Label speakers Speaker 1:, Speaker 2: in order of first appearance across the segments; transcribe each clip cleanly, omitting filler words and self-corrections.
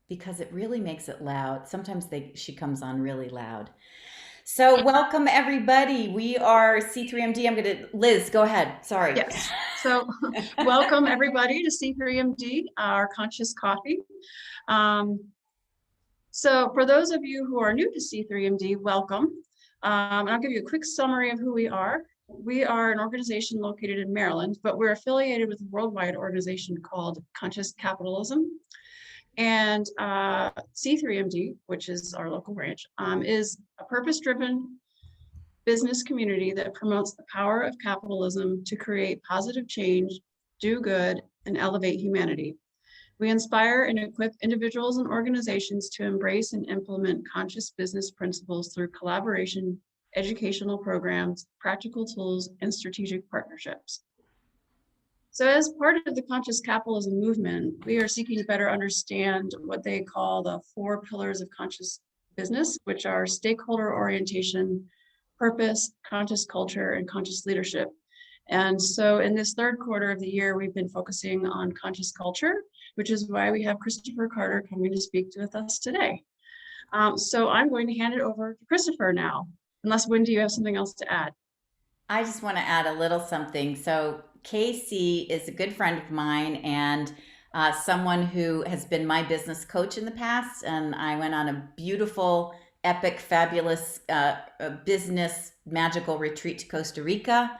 Speaker 1: because it really makes it loud. Sometimes she comes on really loud. So welcome everybody. We are C3MD. Liz, go ahead. Sorry.
Speaker 2: Yes. So welcome everybody to C3MD, our conscious coffee. Um, so for those of you who are new to C3MD, welcome. And I'll give you a quick summary of who we are. We are an organization located in Maryland, but we're affiliated with a worldwide organization called Conscious Capitalism. And C3MD, which is our local branch, is a purpose-driven business community that promotes the power of capitalism to create positive change, do good, and elevate humanity. We inspire and equip individuals and organizations to embrace and implement conscious business principles through collaboration, educational programs, practical tools, and strategic partnerships. So as part of the conscious capitalism movement, we are seeking to better understand what they call the 4 pillars of conscious business, which are stakeholder orientation, purpose, conscious culture, and conscious leadership. And so in this third quarter of the year, we've been focusing on conscious culture, which is why we have Kristoffer Carter coming to speak with us today. So I'm going to hand it over to Kristoffer now, unless Wendy, you have something else to add.
Speaker 1: I just want to add a little something. So, Casey is a good friend of mine and someone who has been my business coach in the past. And I went on a beautiful, epic, fabulous business magical retreat to Costa Rica.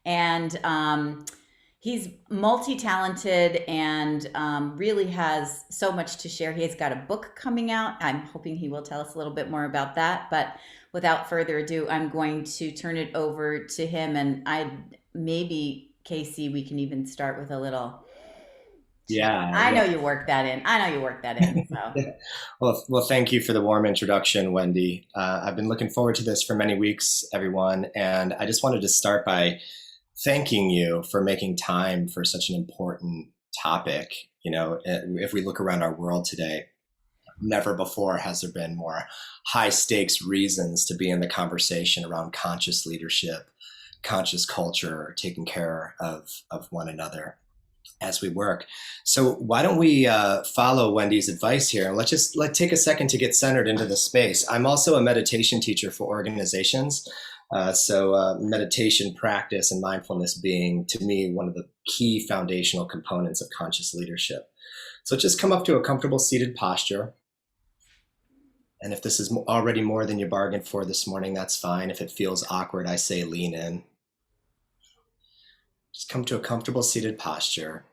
Speaker 1: And he's multi talented and really has so much to share. He's got a book coming out. I'm hoping he will tell us a little bit more about that. But without further ado, I'm going to turn it over to him. And maybe, Casey, we can even start with a little.
Speaker 3: Yeah,
Speaker 1: I know
Speaker 3: yeah.
Speaker 1: you work that in. I know you work that in. So
Speaker 3: Well, thank you for the warm introduction, Wendy. I've been looking forward to this for many weeks, everyone, and I just wanted to start by thanking you for making time for such an important topic. If we look around our world today, never before has there been more high stakes reasons to be in the conversation around conscious leadership, conscious culture, taking care of one another as we work. So why don't we follow Wendy's advice here, and let's take a second to get centered into the space. I'm also a meditation teacher for organizations. So meditation practice and mindfulness being, to me, one of the key foundational components of conscious leadership. So just come up to a comfortable seated posture. And if this is already more than you bargained for this morning, that's fine. If it feels awkward, I say lean in. Just come to a comfortable seated posture.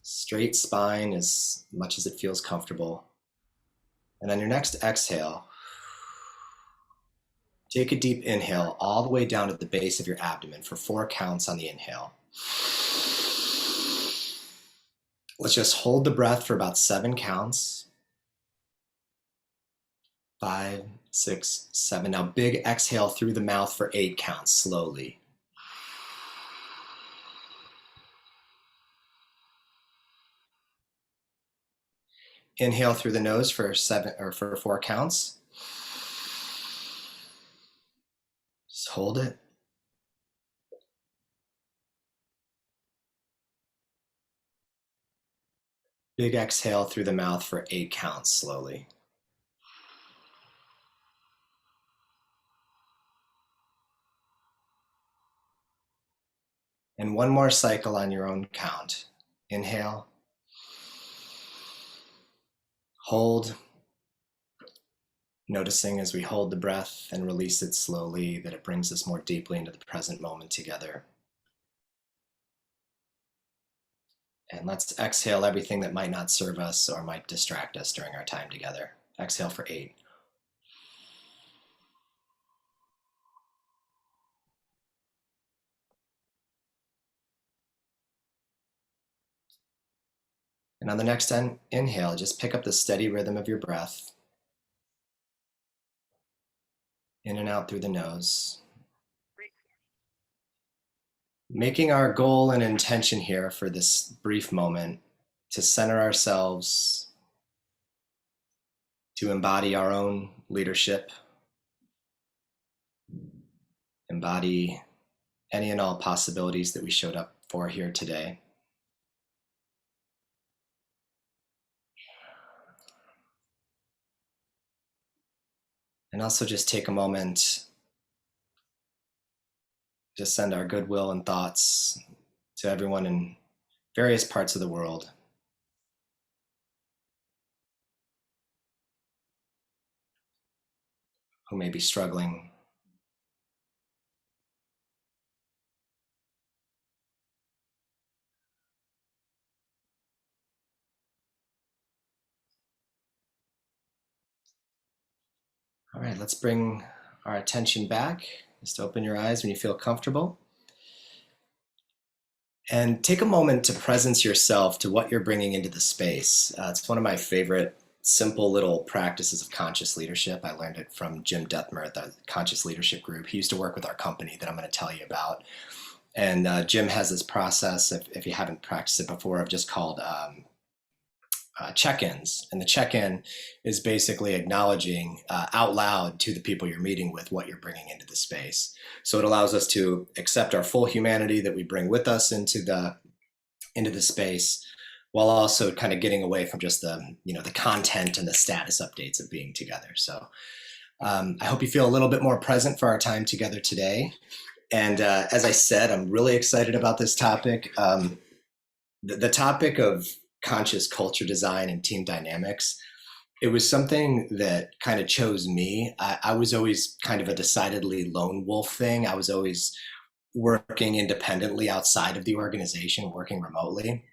Speaker 3: Straight spine as much as it feels comfortable. And on your next exhale, take a deep inhale all the way down to the base of your abdomen for 4 counts on the inhale. Let's just hold the breath for about 7 counts. 5, 6, 7. Now big exhale through the mouth for 8 counts slowly. Inhale through the nose for 4 counts. Just hold it. Big exhale through the mouth for 8 counts slowly. And one more cycle on your own count. Inhale. Hold. Noticing as we hold the breath and release it slowly that it brings us more deeply into the present moment together. And let's exhale everything that might not serve us or might distract us during our time together. Exhale for 8. And on the next inhale, just pick up the steady rhythm of your breath. In and out through the nose. Making our goal and intention here for this brief moment to center ourselves, to embody our own leadership, embody any and all possibilities that we showed up for here today. And also just take a moment, just send our goodwill and thoughts to everyone in various parts of the world. Who may be struggling. All right, let's bring our attention back. Just open your eyes when you feel comfortable. And take a moment to presence yourself to what you're bringing into the space. It's one of my favorite simple little practices of conscious leadership. I learned it from Jim Detmer at the Conscious Leadership Group. He used to work with our company that I'm going to tell you about. And Jim has this process, if you haven't practiced it before, of just called check-ins. And the check-in is basically acknowledging out loud to the people you're meeting with what you're bringing into the space. So it allows us to accept our full humanity that we bring with us into the space, while also kind of getting away from just the content and the status updates of being together. So I hope you feel a little bit more present for our time together today. And as I said, I'm really excited about this topic. The topic of conscious culture design and team dynamics, it was something that kind of chose me. I was always kind of a decidedly lone wolf thing. I was always working independently outside of the organization, working remotely.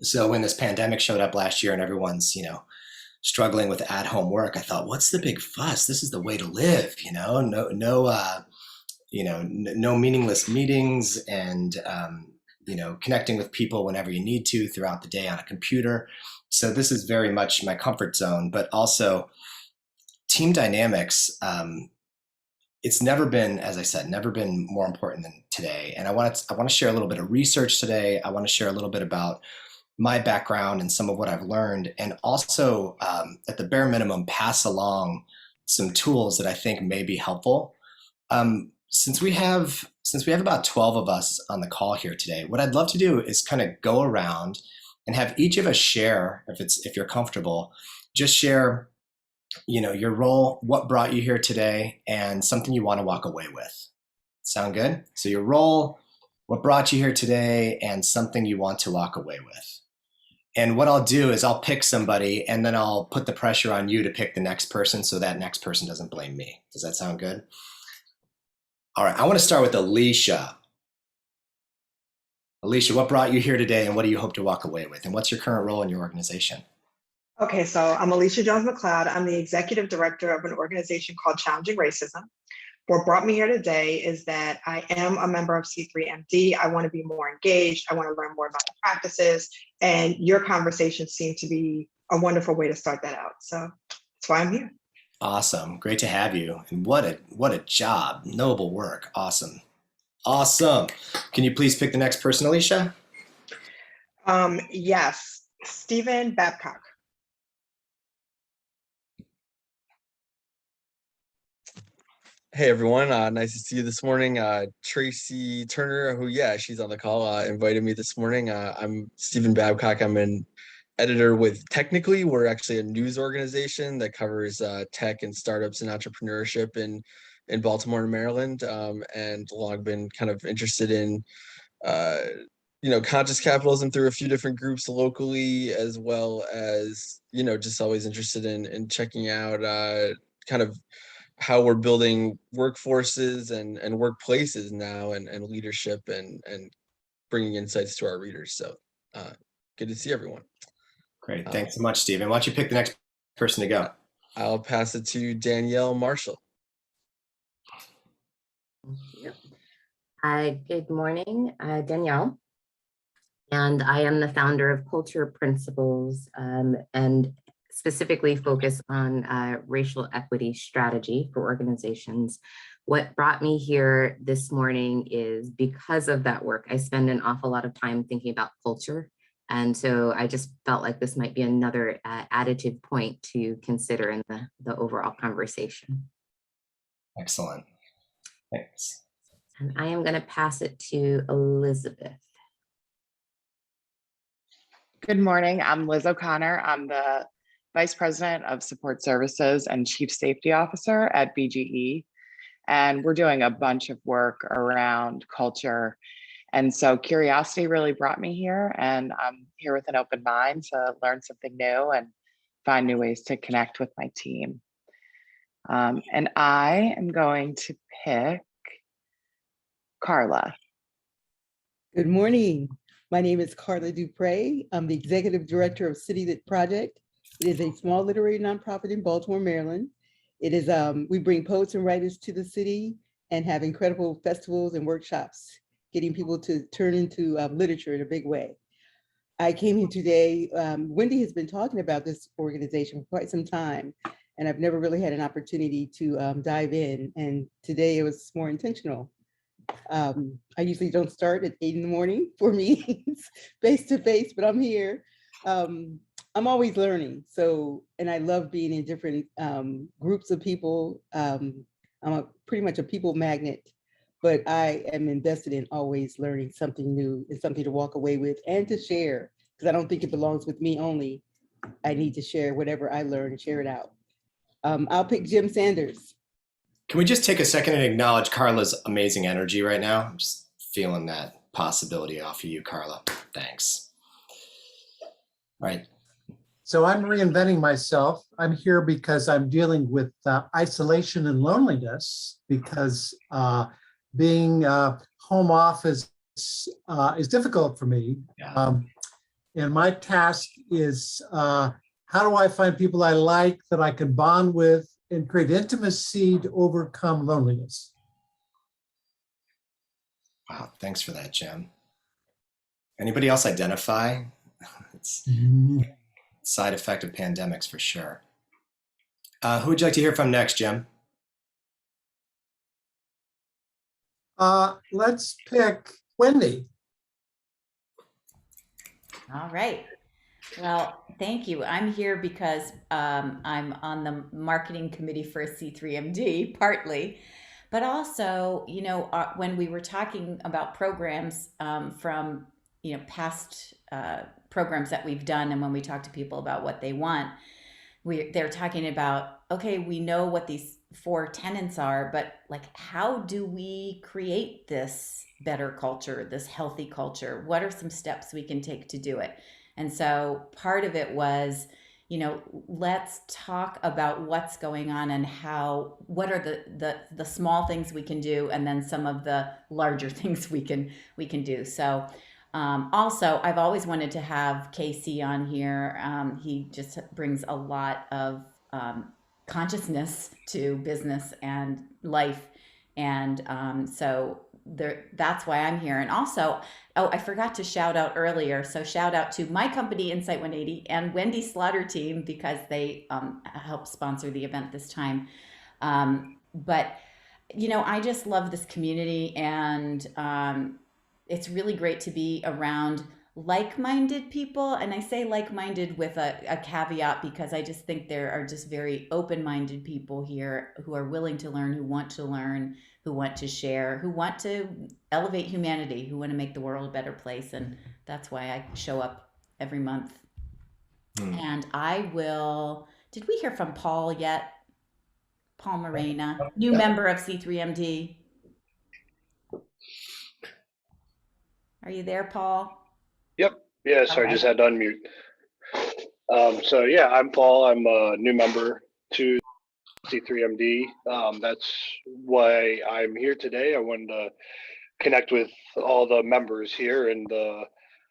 Speaker 3: So when this pandemic showed up last year and everyone's, struggling with at-home work, I thought, what's the big fuss? This is the way to live, no meaningless meetings and, connecting with people whenever you need to throughout the day on a computer. So this is very much my comfort zone, but also team dynamics. It's never been, as I said, never been more important than today. And I want to share a little bit of research today. I want to share a little bit about my background and some of what I've learned, and also at the bare minimum, pass along some tools that I think may be helpful. Since we have about 12 of us on the call here today, what I'd love to do is kind of go around and have each of us share, if you're comfortable, just share, your role, what brought you here today, and something you want to walk away with. Sound good? So your role, what brought you here today, and something you want to walk away with. And what I'll do is I'll pick somebody, and then I'll put the pressure on you to pick the next person so that next person doesn't blame me. Does that sound good? All right, I want to start with Alicia. Alicia, what brought you here today, and what do you hope to walk away with? And what's your current role in your organization?
Speaker 4: Okay, so I'm Alicia Jones-McLeod. I'm the executive director of an organization called Challenging Racism. What brought me here today is that I am a member of C3MD. I want to be more engaged. I want to learn more about the practices, and your conversation seemed to be a wonderful way to start that out. So that's why I'm here.
Speaker 3: Awesome. Great to have you. And what a job. Noble work. Awesome. Can you please pick the next person, Alicia?
Speaker 4: Yes, Stephen Babcock.
Speaker 5: Hey everyone, nice to see you this morning. Tracy Turner, she's on the call, invited me this morning. I'm Stephen Babcock. I'm an editor with Technically. We're actually a news organization that covers tech and startups and entrepreneurship in Baltimore and Maryland, and long been kind of interested in conscious capitalism through a few different groups locally, as well as just always interested in checking out kind of how we're building workforces and workplaces now, and leadership and bringing insights to our readers. So good to see everyone.
Speaker 3: Great. Thanks so much, Stephen. Why don't you pick the next person to go?
Speaker 5: I'll pass it to Danielle Marshall.
Speaker 6: Good morning, Danielle. And I am the founder of Culture Principles, and specifically focus on racial equity strategy for organizations. What brought me here this morning is because of that work. I spend an awful lot of time thinking about culture. And so I just felt like this might be another additive point to consider in the overall conversation.
Speaker 3: Excellent. Thanks.
Speaker 6: And I am going to pass it to Elizabeth.
Speaker 7: Good morning. I'm Liz O'Connor. I'm the Vice President of Support Services and Chief Safety Officer at BGE. And we're doing a bunch of work around culture. And so curiosity really brought me here, and I'm here with an open mind to learn something new and find new ways to connect with my team. And I am going to pick Carla.
Speaker 8: Good morning. My name is Carla Dupre. I'm the Executive Director of City Lit Project. It is a small literary nonprofit in Baltimore, Maryland. It is, we bring poets and writers to the city and have incredible festivals and workshops, getting people to turn into literature in a big way. I came here today, Wendy has been talking about this organization for quite some time, and I've never really had an opportunity to dive in, and today it was more intentional. I usually don't start at 8 in the morning for meetings face to face, but I'm here. I'm always learning. So, and I love being in different groups of people. I'm pretty much a people magnet, but I am invested in always learning something new and something to walk away with and to share, because I don't think it belongs with me only. I need to share whatever I learn and share it out. I'll pick Jim Sanders.
Speaker 3: Can we just take a second and acknowledge Carla's amazing energy right now? I'm just feeling that possibility off of you, Carla. Thanks. All right.
Speaker 9: So I'm reinventing myself. I'm here because I'm dealing with isolation and loneliness, because being home office is difficult for me.
Speaker 3: Yeah.
Speaker 9: And my task is how do I find people I like, that I can bond with and create intimacy to overcome loneliness?
Speaker 3: Wow, thanks for that, Jim. Anybody else identify? It's a side effect of pandemics for sure. Who would you like to hear from next, Jim?
Speaker 9: Let's pick Wendy.
Speaker 1: All right. Well, thank you. I'm here because I'm on the marketing committee for C3MD, partly, but also, you know, when we were talking about programs from, you know, past programs that we've done, and when we talk to people about what they want, they're talking about, okay, we know what these 4 tenets are, but like, how do we create this better culture, this healthy culture? What are some steps we can take to do it? And so part of it was, you know, let's talk about what's going on and what are the small things we can do, and then some of the larger things we can do. So also, I've always wanted to have Casey on here. He just brings a lot of consciousness to business and life. And so that's why I'm here. And also, oh, I forgot to shout out earlier. So shout out to my company, Insight 180, and Wendy Slaughter team, because they helped sponsor the event this time. But, you know, I just love this community, and it's really great to be around like-minded people. And I say like-minded with a caveat, because I just think there are just very open-minded people here who are willing to learn, who want to learn, who want to share, who want to elevate humanity, who want to make the world a better place. And that's why I show up every month. And I will, did we hear from Paul yet? Paul Morena, new member of C3MD. Are you there, Paul?
Speaker 10: Yep. Yeah, so I just had to unmute. So yeah, I'm Paul. I'm a new member to C3MD. That's why I'm here today. I wanted to connect with all the members here and the,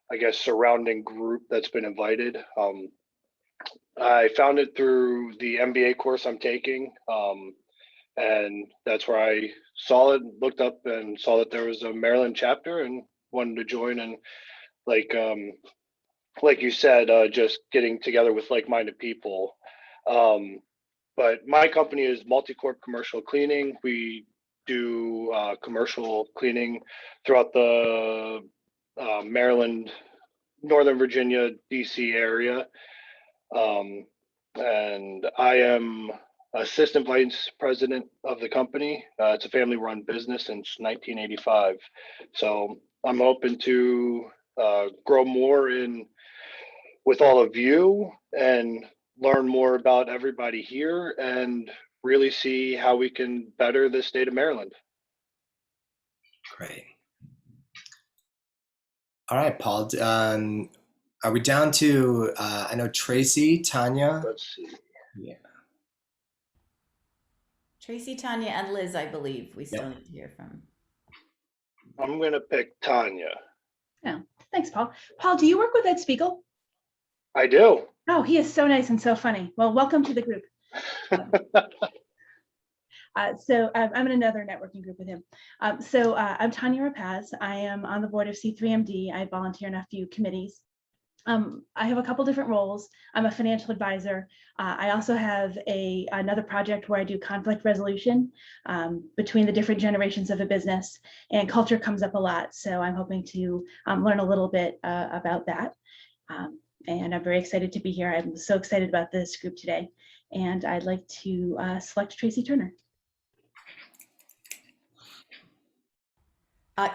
Speaker 10: I guess, surrounding group that's been invited. I found it through the MBA course I'm taking. And that's where I saw it, looked up and saw that there was a Maryland chapter and wanted to join. And like you said, just getting together with like-minded people. But my company is Multicorp Commercial Cleaning. We do commercial cleaning throughout the Maryland, Northern Virginia, DC area. And I am assistant vice president of the company. It's a family-run business since 1985. So I'm hoping to grow more with all of you and learn more about everybody here and really see how we can better the state of Maryland.
Speaker 3: Great. All right, Paul. Are we down to, I know Tracy, Tanya?
Speaker 10: Let's see.
Speaker 3: Yeah.
Speaker 1: Tracy, Tanya, and Liz, I believe we still need to hear from.
Speaker 10: I'm going to pick Tanya.
Speaker 11: Yeah, thanks, Paul. Paul, do you work with Ed Spiegel?
Speaker 10: I do.
Speaker 11: Oh, he is so nice and so funny. Well, welcome to the group. I'm in another networking group with him. I'm Tanya Rapaz. I am on the board of C3MD. I volunteer in a few committees. I have a couple different roles. I'm a financial advisor. I also have another project where I do conflict resolution between the different generations of a business, and culture comes up a lot. So I'm hoping to learn a little bit about that. And I'm very excited to be here. I'm so excited about this group today. And I'd like to select Tracy Turner.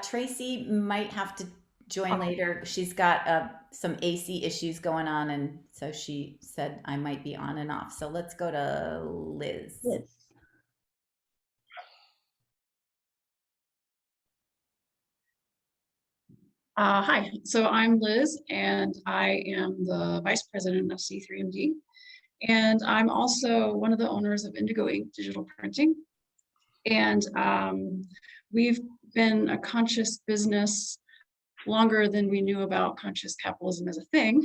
Speaker 1: Tracy might have to join later. She's got some AC issues going on, and so she said I might be on and off. So let's go to Liz.
Speaker 2: Hi, so I'm Liz, and I am the Vice President of C3MD. And I'm also one of the owners of Indigo Ink Digital Printing. And we've been a conscious business longer than we knew about conscious capitalism as a thing.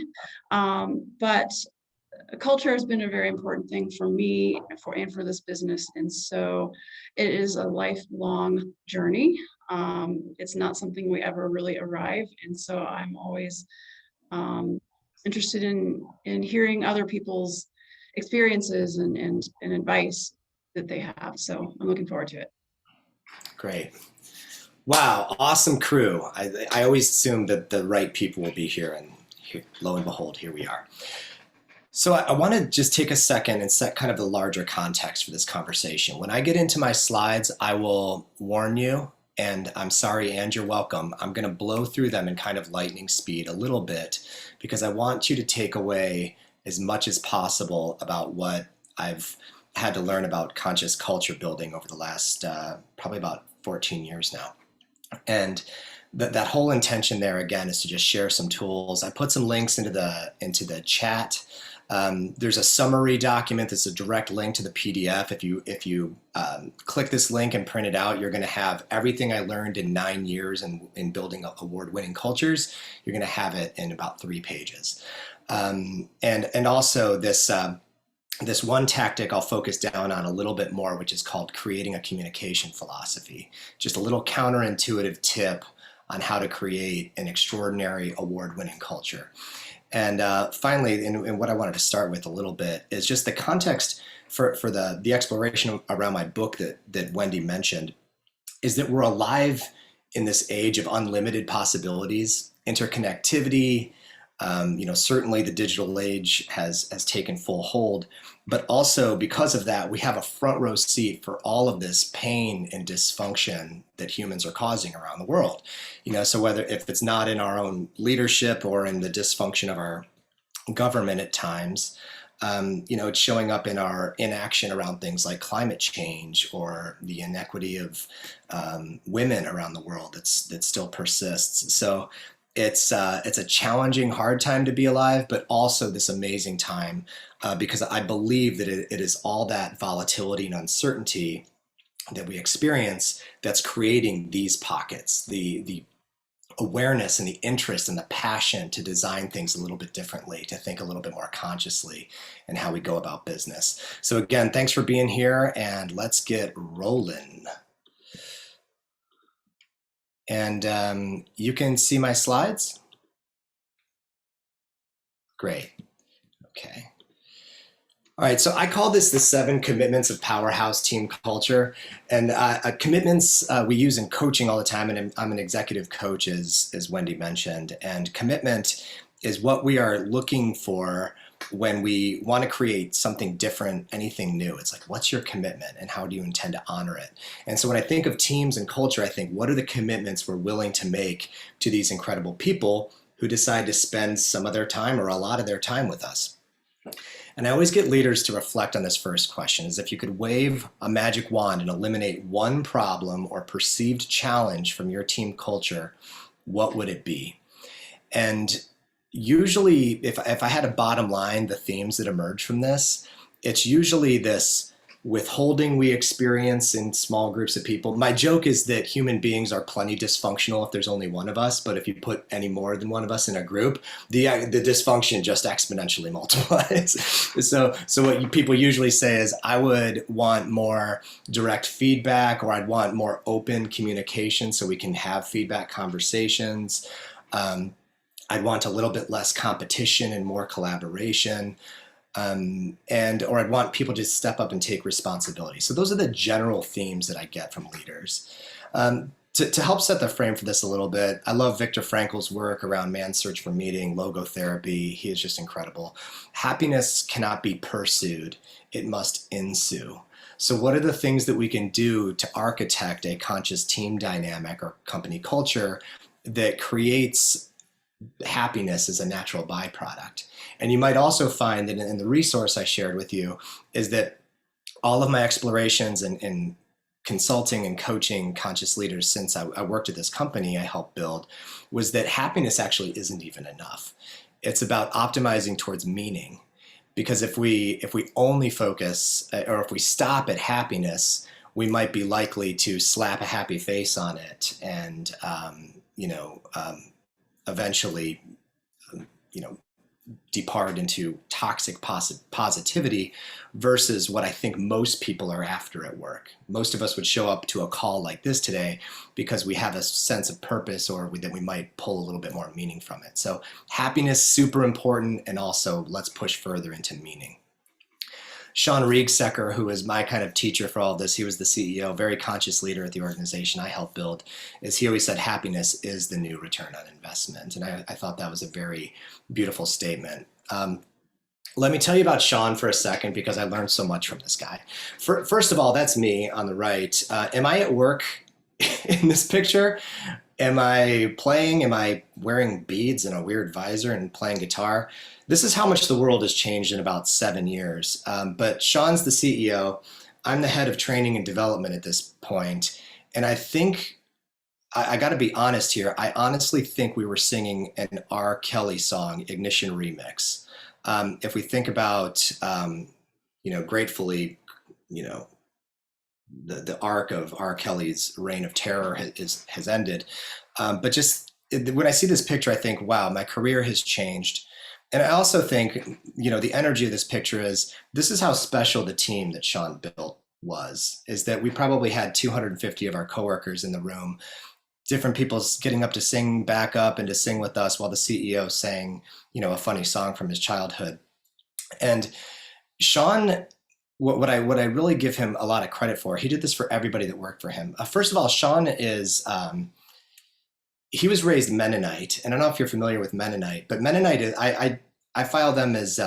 Speaker 2: But culture has been a very important thing for me and for this business. And so it is a lifelong journey. It's not something we ever really arrive. And so I'm always interested in hearing other people's experiences and advice that they have. So I'm looking forward to it.
Speaker 3: Great. Wow, awesome crew. I always assume that the right people will be here, and lo and behold, here we are. So I want to just take a second and set kind of the larger context for this conversation. When I get into my slides, I will warn you, and I'm sorry and you're welcome. I'm going to blow through them in kind of lightning speed a little bit because I want you to take away as much as possible about what I've had to learn about conscious culture building over the last probably about 14 years now. And that whole intention there, again, is to just share some tools. I put some links into the chat. There's a summary document that's a direct link to the PDF. If you click this link and print it out, you're going to have everything I learned in 9 years in building award-winning cultures. You're going to have it in about 3 pages. And also this one tactic I'll focus down on a little bit more, which is called creating a communication philosophy. Just a little counterintuitive tip on how to create an extraordinary award-winning culture. And finally, and what I wanted to start with a little bit is just the context for the exploration around my book that Wendy mentioned, is that we're alive in this age of unlimited possibilities, interconnectivity. Certainly the digital age has taken full hold, but also because of that, we have a front row seat for all of this pain and dysfunction that humans are causing around the world. So if it's not in our own leadership or in the dysfunction of our government at times, it's showing up in our inaction around things like climate change or the inequity of women around the world that still persists. So it's a challenging, hard time to be alive, but also this amazing time because I believe that it is all that volatility and uncertainty that we experience that's creating these pockets, the awareness and the interest and the passion to design things a little bit differently, to think a little bit more consciously in how we go about business. So again, thanks for being here, and let's get rolling. And you can see my slides? Great. Okay. All right, so I call this the 7 commitments of powerhouse team culture. And commitments we use in coaching all the time, and I'm an executive coach, as Wendy mentioned. And commitment is what we are looking for when we want to create something different, anything new. It's like, what's your commitment and how do you intend to honor it? And so when I think of teams and culture, I think, what are the commitments we're willing to make to these incredible people who decide to spend some of their time or a lot of their time with us? And I always get leaders to reflect on this first question, is if you could wave a magic wand and eliminate one problem or perceived challenge from your team culture, what would it be? And usually, if I had a bottom line, the themes that emerge from this, it's usually this withholding we experience in small groups of people. My joke is that human beings are plenty dysfunctional if there's only one of us, but if you put any more than one of us in a group, the dysfunction just exponentially multiplies. So what people usually say is, I would want more direct feedback, or I'd want more open communication so we can have feedback conversations. I'd want a little bit less competition and more collaboration. Or I'd want people to step up and take responsibility. So those are the general themes that I get from leaders. To help set the frame for this a little bit, I love Viktor Frankl's work around man's search for meaning, logotherapy. He is just incredible. Happiness cannot be pursued, it must ensue. So what are the things that we can do to architect a conscious team dynamic or company culture that creates happiness as a natural byproduct? And you might also find that in the resource I shared with you is that all of my explorations in consulting and coaching conscious leaders since I worked at this company I helped build was that happiness actually isn't even enough. It's about optimizing towards meaning. Because if we only focus, or if we stop at happiness, we might be likely to slap a happy face on it and eventually depart into toxic positivity versus what I think most people are after at work. Most of us would show up to a call like this today because we have a sense of purpose, or that we might pull a little bit more meaning from it. So happiness, super important, and also let's push further into meaning. Sean Riegsecker, who is my kind of teacher for all of this, he was the CEO, very conscious leader at the organization I helped build, is he always said happiness is the new return on investment. And I thought that was a very beautiful statement. Let me tell you about Sean for a second, because I learned so much from this guy. First of all, that's me on the right. Am I at work in this picture? Am I playing? Am I wearing beads and a weird visor and playing guitar? This is how much the world has changed in about 7 years. But Sean's the CEO. I'm the head of training and development at this point. And I think, I got to be honest here, I honestly think we were singing an R. Kelly song, Ignition Remix. If we think about, gratefully, the arc of R. Kelly's reign of terror has ended. But just when I see this picture, I think, wow, my career has changed. And I also think, the energy of this picture this is how special the team that Sean built was, is that we probably had 250 of our coworkers in the room, different people getting up to sing back up and to sing with us while the CEO sang, a funny song from his childhood. And Sean, what I really give him a lot of credit for, he did this for everybody that worked for him. First of all, Sean is, he was raised Mennonite, and I don't know if you're familiar with Mennonite, but Mennonite, I file them as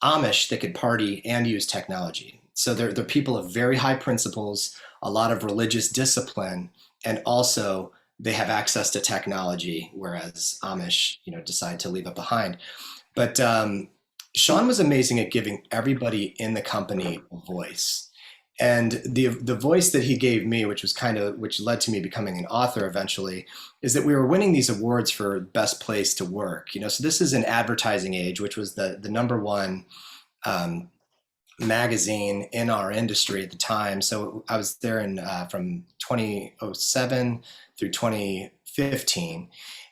Speaker 3: Amish that could party and use technology. So they're people of very high principles, a lot of religious discipline, and also they have access to technology, whereas Amish, decide to leave it behind. But Sean was amazing at giving everybody in the company a voice. And the voice that he gave me, which led to me becoming an author eventually, is that we were winning these awards for best place to work. So this is an Advertising Age, which was the number one magazine in our industry at the time. So I was there from 2007 through 2015.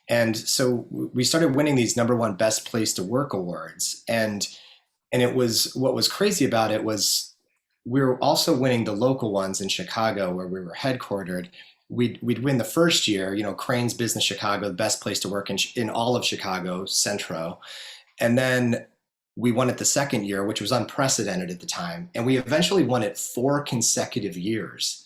Speaker 3: And so we started winning these number one best place to work awards. And it was, what was crazy about it was, we were also winning the local ones in Chicago where we were headquartered. We'd win the first year, Crane's Business Chicago, the best place to work in all of Chicago, Centro. And then we won it the second year, which was unprecedented at the time. And we eventually won it 4 consecutive years.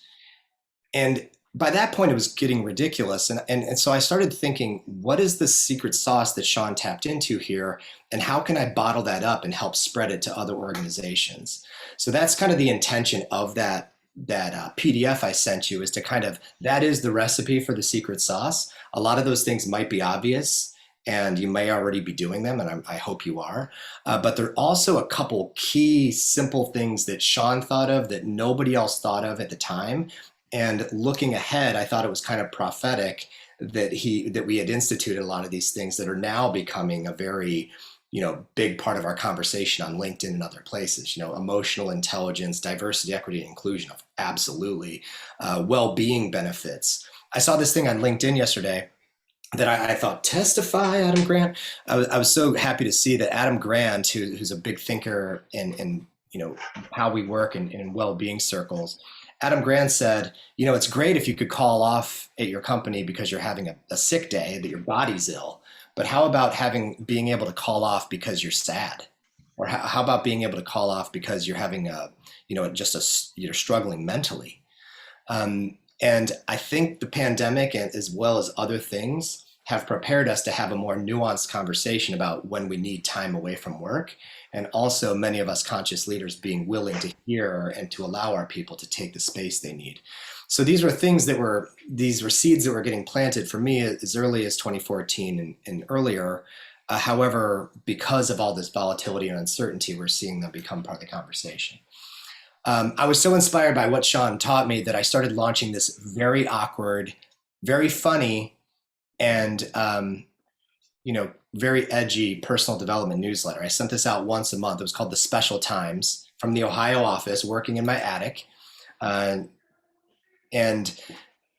Speaker 3: And by that point, it was getting ridiculous. And so I started thinking, what is the secret sauce that Sean tapped into here? And how can I bottle that up and help spread it to other organizations? So that's kind of the intention of that PDF I sent you, is to that is the recipe for the secret sauce. A lot of those things might be obvious, and you may already be doing them, and I hope you are. But there are also a couple key simple things that Sean thought of that nobody else thought of at the time. And looking ahead, I thought it was kind of prophetic that we had instituted a lot of these things that are now becoming a very big part of our conversation on LinkedIn and other places. Emotional intelligence, diversity, equity, and inclusion, absolutely. Well-being benefits. I saw this thing on LinkedIn yesterday that I thought, testify, Adam Grant. I was so happy to see that Adam Grant, who's a big thinker in how we work in well-being circles. Adam Grant said, it's great if you could call off at your company because you're having a sick day, that your body's ill. But how about being able to call off because you're sad? Or how about being able to call off because you're having you're struggling mentally? And I think the pandemic, as well as other things, have prepared us to have a more nuanced conversation about when we need time away from work. And also many of us conscious leaders being willing to hear and to allow our people to take the space they need. So these were seeds that were getting planted for me as early as 2014 and earlier. However, because of all this volatility and uncertainty, we're seeing them become part of the conversation. I was so inspired by what Sean taught me that I started launching this very awkward, very funny, and very edgy personal development newsletter. I sent this out once a month. It was called The Special Times, from the Ohio office, working in my attic. And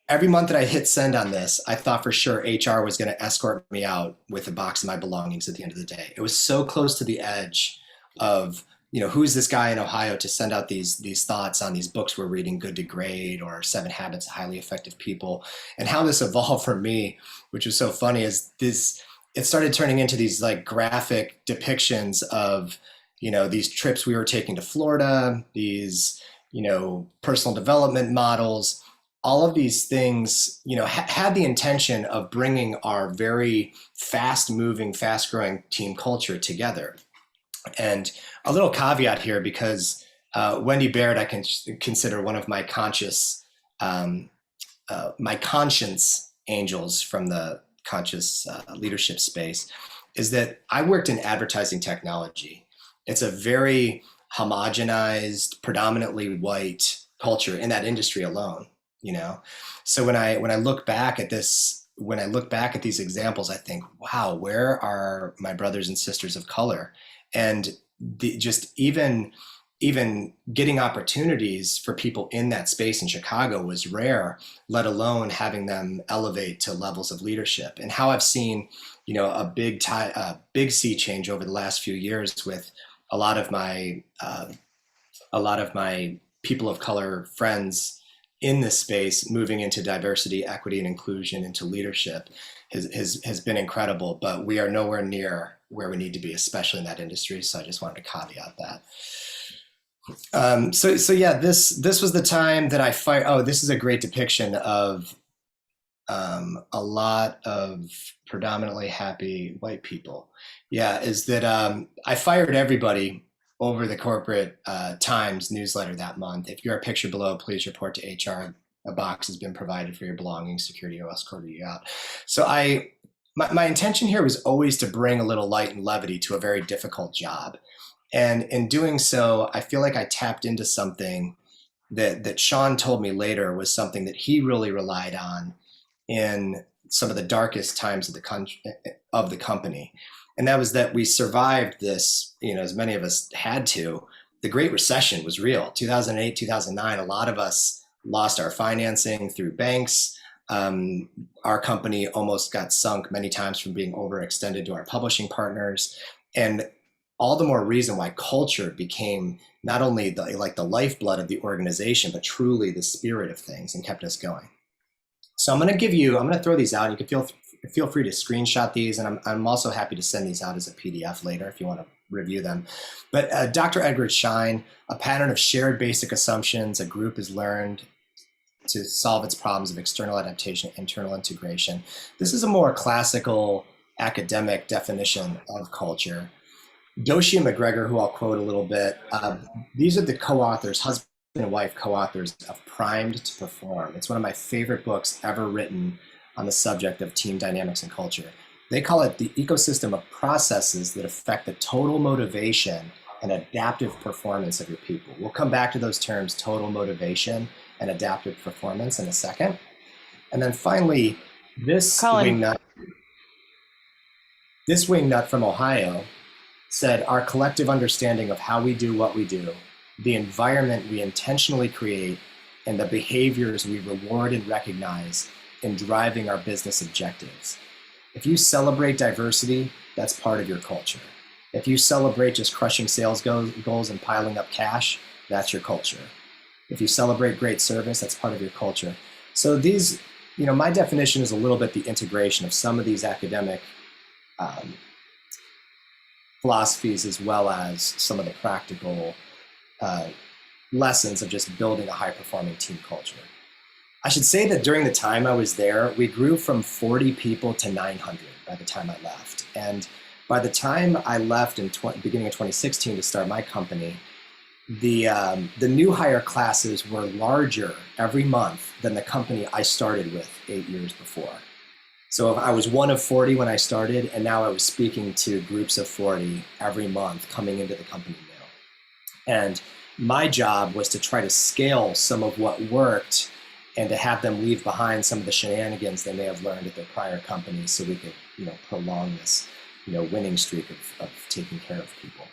Speaker 3: every month that I hit send on this, I thought for sure HR was going to escort me out with a box of my belongings at the end of the day. It was so close to the edge of, who's this guy in Ohio to send out these thoughts on these books we're reading, Good to Great or 7 Habits of Highly Effective People. And how this evolved for me, which was so funny, is it started turning into these like graphic depictions of, these trips we were taking to Florida, these, personal development models. All of these things, had the intention of bringing our very fast-moving, fast-growing team culture together. And a little caveat here, because Wendy Baird, I can consider one of my conscience angels from the conscious leadership space, is that I worked in advertising technology. It's a very homogenized, predominantly white culture in that industry alone. So when I look back at this, when I look back at these examples, I think, wow, where are my brothers and sisters of color? And just even getting opportunities for people in that space in Chicago was rare, let alone having them elevate to levels of leadership. And how I've seen, a big sea change over the last few years with a lot of my people of color friends in this space moving into diversity, equity, and inclusion, into leadership has been incredible. But we are nowhere near where we need to be, especially in that industry. So I just wanted to caveat that. So yeah, this was the time that I fired. Oh, this is a great depiction of a lot of predominantly happy white people. Yeah, is that I fired everybody over the corporate Times newsletter that month. If you're a picture below, please report to HR. A box has been provided for your belongings. Security will escort you out. So my intention here was always to bring a little light and levity to a very difficult job. And in doing so, I feel like I tapped into something that Sean told me later was something that he really relied on in some of the darkest times of the company. And that was that we survived this, as many of us had to. The Great Recession was real. 2008, 2009, a lot of us lost our financing through banks. Our company almost got sunk many times from being overextended to our publishing partners. And all the more reason why culture became not only the lifeblood of the organization, but truly the spirit of things, and kept us going. So I'm going to throw these out. You can feel free to screenshot these, and I'm also happy to send these out as a PDF later if you want to review them. But Dr. Edward Schein, a pattern of shared basic assumptions a group has learned to solve its problems of external adaptation, internal integration. This is a more classical academic definition of culture. Doshi and McGregor, who I'll quote a little bit, these are the co-authors, husband and wife co-authors of Primed to Perform. It's one of my favorite books ever written on the subject of team dynamics and culture. They call it the ecosystem of processes that affect the total motivation and adaptive performance of your people. We'll come back to those terms, total motivation and adaptive performance, in a second. And then finally, this wingnut from Ohio said, our collective understanding of how we do what we do, the environment we intentionally create, and the behaviors we reward and recognize in driving our business objectives. If you celebrate diversity, that's part of your culture. If you celebrate just crushing sales goals and piling up cash, that's your culture. If you celebrate great service, that's part of your culture. So these, my definition is a little bit the integration of some of these academic philosophies, as well as some of the practical lessons of just building a high-performing team culture. I should say that during the time I was there, we grew from 40 people to 900 by the time I left. And by the time I left in beginning of 2016 to start my company, the new hire classes were larger every month than the company I started with 8 years before. So I was one of 40 when I started, and now I was speaking to groups of 40 every month coming into the company now. And my job was to try to scale some of what worked and to have them leave behind some of the shenanigans they may have learned at their prior companies, so we could, prolong this, winning streak of taking care of people.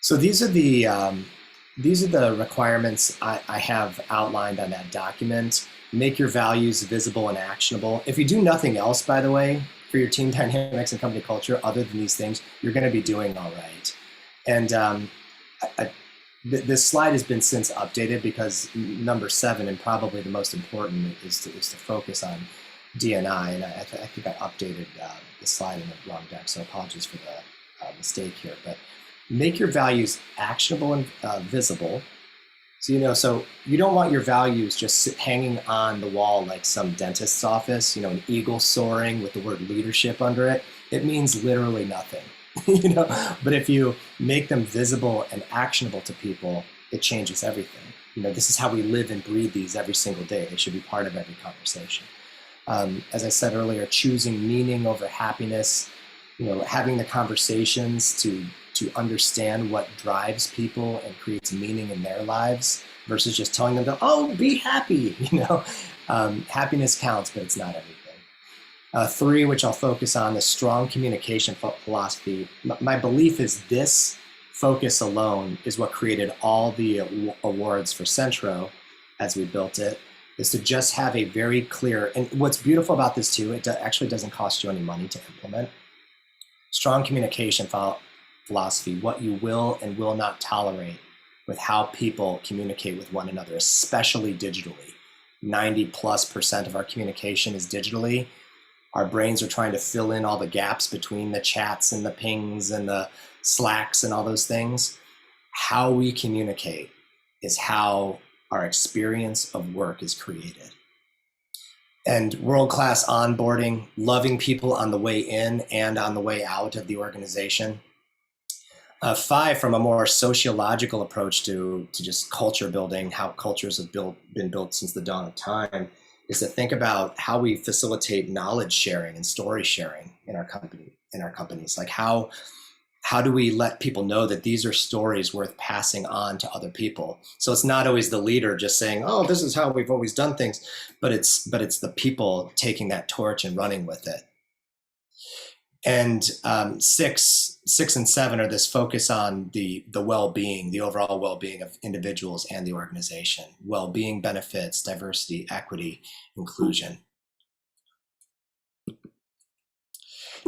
Speaker 3: So these are the requirements I have outlined on that document. Make your values visible and actionable. If you do nothing else, by the way, for your team dynamics and company culture, other than these things, you're going to be doing all right. And this slide has been since updated because number 7, and probably the most important, is to focus on D&I. And I think I updated the slide in the wrong deck, so apologies for the mistake here. But make your values actionable and visible. So you don't want your values just hanging on the wall like some dentist's office, an eagle soaring with the word leadership under it. It means literally nothing. But if you make them visible and actionable to people, it changes everything. This is how we live and breathe these every single day. They should be part of every conversation. As I said earlier, choosing meaning over happiness, having the conversations to understand what drives people and creates meaning in their lives versus just telling them to, be happy. Happiness counts, but it's not everything. 3, which I'll focus on, is strong communication philosophy. My belief is this focus alone is what created all the awards for Centro as we built it, is to just have a very clear, and what's beautiful about this too, it actually doesn't cost you any money to implement. Strong communication philosophy, what you will and will not tolerate with how people communicate with one another, especially digitally. 90+% of our communication is digitally. Our brains are trying to fill in all the gaps between the chats and the pings and the Slacks and all those things. How we communicate is how our experience of work is created. And world-class onboarding, loving people on the way in and on the way out of the organization. 5, from a more sociological approach to just culture building, how cultures have been built since the dawn of time, is to think about how we facilitate knowledge sharing and story sharing in our companies. Like how do we let people know that these are stories worth passing on to other people? So it's not always the leader just saying, this is how we've always done things, but it's the people taking that torch and running with it. And 6 and 7 are this focus on the well-being, the overall well-being of individuals and the organization. Well-being benefits, diversity, equity, inclusion.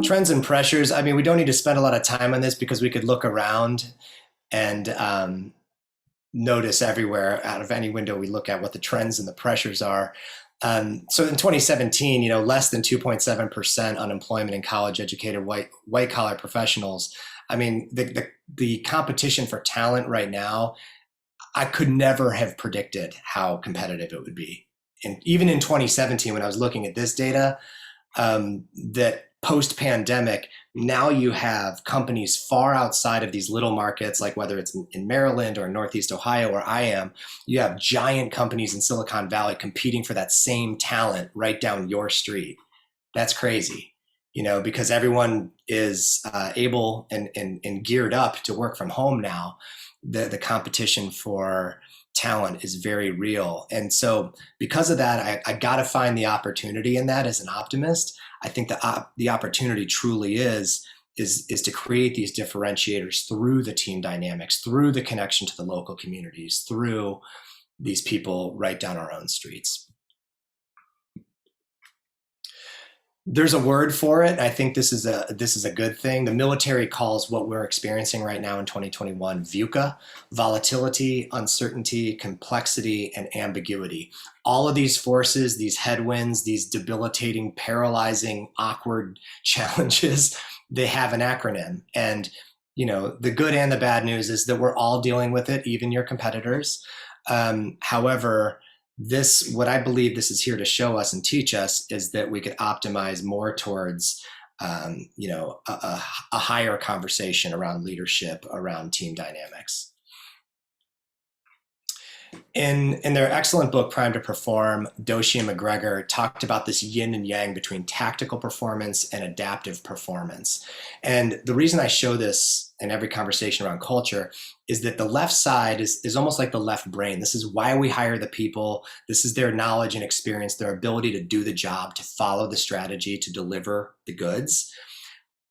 Speaker 3: Trends and pressures. I mean, we don't need to spend a lot of time on this because we could look around and notice everywhere out of any window we look at what the trends and the pressures are. So in 2017, less than 2.7% unemployment in college educated white collar professionals. I mean, the competition for talent right now, I could never have predicted how competitive it would be. And even in 2017, when I was looking at this data, that post-pandemic, now you have companies far outside of these little markets, like whether it's in Maryland or Northeast Ohio, where I am, you have giant companies in Silicon Valley competing for that same talent right down your street. That's crazy. because everyone is able and geared up to work from home now. The competition for talent is very real. And so because of that, I got to find the opportunity in that as an optimist. I think the opportunity truly is to create these differentiators through the team dynamics, through the connection to the local communities, through these people right down our own streets. There's a word for it. I think this is a good thing. The military calls what we're experiencing right now in 2021 VUCA: volatility, uncertainty, complexity, and ambiguity. All of these forces, these headwinds, these debilitating, paralyzing, awkward challenges, they have an acronym. And the good and the bad news is that we're all dealing with it, even your competitors. However, what I believe this is here to show us and teach us is that we could optimize more towards, a higher conversation around leadership, around team dynamics. In their excellent book, Prime to Perform, Doshi and McGregor talked about this yin and yang between tactical performance and adaptive performance. And the reason I show this in every conversation around culture is that the left side is almost like the left brain. This is why we hire the people. This is their knowledge and experience, their ability to do the job, to follow the strategy, to deliver the goods.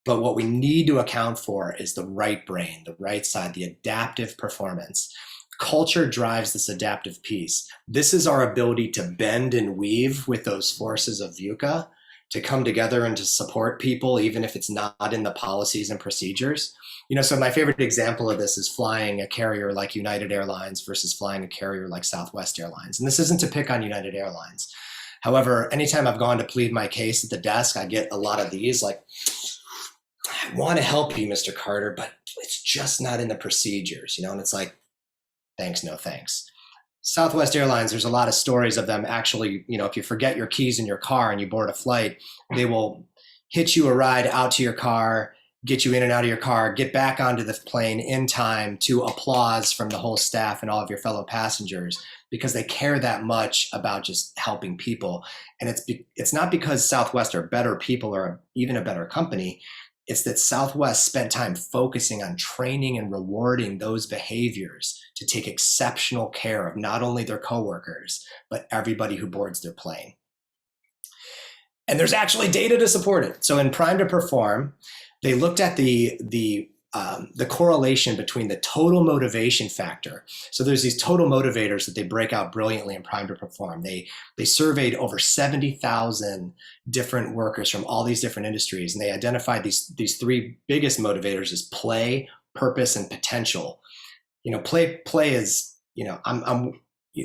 Speaker 3: But what we need to account for is the right brain, the right side, the adaptive performance. Culture drives this adaptive piece. This is our ability to bend and weave with those forces of VUCA, to come together and to support people, even if it's not in the policies and procedures. So my favorite example of this is flying a carrier like United Airlines versus flying a carrier like Southwest Airlines. And this isn't to pick on United Airlines. However, anytime I've gone to plead my case at the desk, I get a lot of these like, I want to help you, Mr. Carter, but it's just not in the procedures, and it's like, thanks, no thanks. Southwest Airlines, there's a lot of stories of them actually, if you forget your keys in your car and you board a flight, they will hitch you a ride out to your car, get you in and out of your car, get back onto the plane in time to applause from the whole staff and all of your fellow passengers, because they care that much about just helping people. And it's not because Southwest are better people or even a better company. It's that Southwest spent time focusing on training and rewarding those behaviors to take exceptional care of not only their coworkers, but everybody who boards their plane. And there's actually data to support it. So in Prime to Perform, they looked at the correlation between the total motivation factor. So there's these total motivators that they break out brilliantly in Prime to Perform. They surveyed over 70,000 different workers from all these different industries, and they identified these three biggest motivators as play, purpose, and potential. Play is, I'm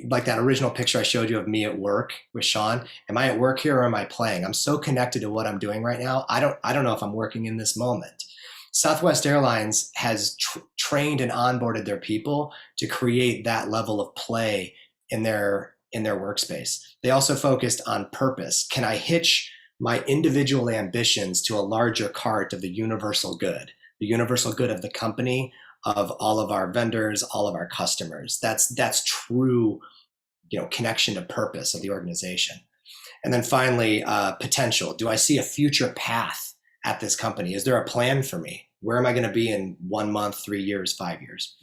Speaker 3: like that original picture I showed you of me at work with Sean. Am I at work here or am I playing? I'm so connected to what I'm doing right now. I don't know if I'm working in this moment. Southwest Airlines has trained and onboarded their people to create that level of play in their workspace. They also focused on purpose. Can I hitch my individual ambitions to a larger cart of the universal good of the company, of all of our vendors, all of our customers? That's true, connection to purpose of the organization. And then finally, potential. Do I see a future path at this company? Is there a plan for me? Where am I going to be in 1 month, 3 years, 5 years?